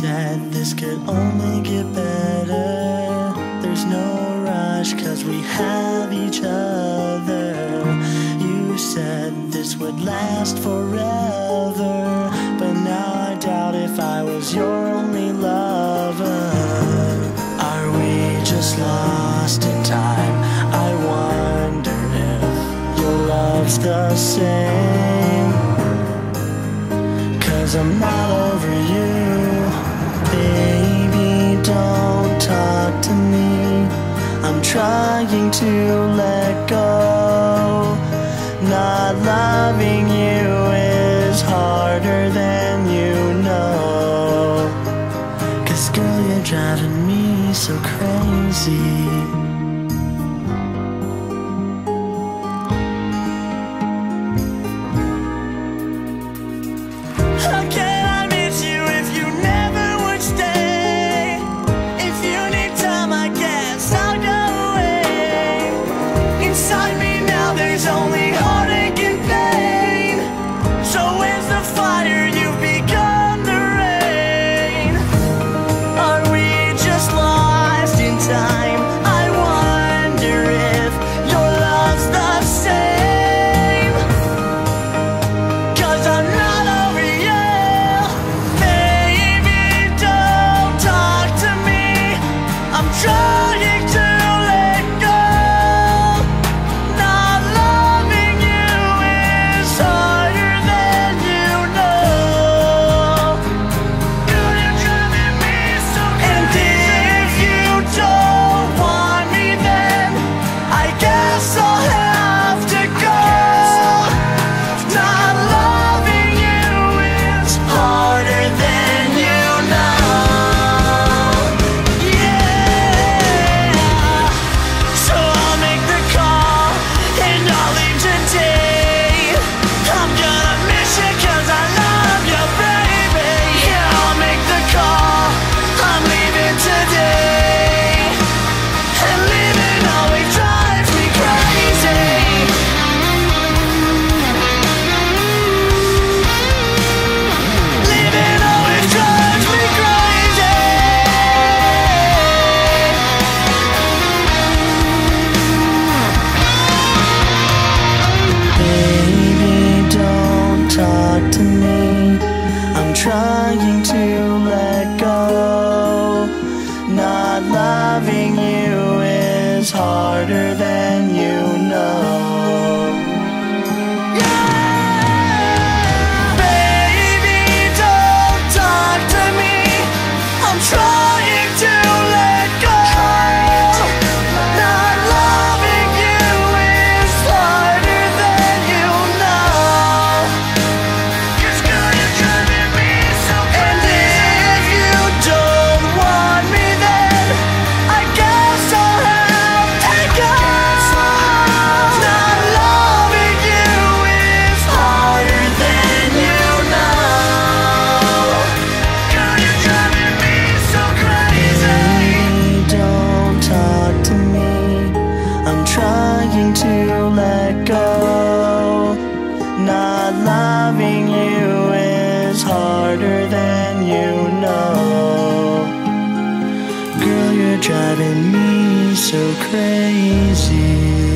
said this could only get better. There's no rush, 'cause we have each other. You said this would last forever, but now I doubt if I was your only lover. Are we just lost in time? I wonder if your love's the same. 'Cause I'm not over you. Baby, don't talk to me. I'm trying to let go. Not loving you is harder than you know. 'Cause girl, you're driving me so crazy. Trying to let go. Not loving you is harder than you know. Yeah! Baby, don't talk to me. I'm trying to let go. Not loving you is harder than you know. 'Cause girl, you're driving me. And if you don't want me, then I guess I'll have to go. Not loving you is harder than you know. Girl, you're driving me so crazy. Don't talk to me. I'm trying to let go. Not loving you is harder than you know. Girl, you're driving me so crazy.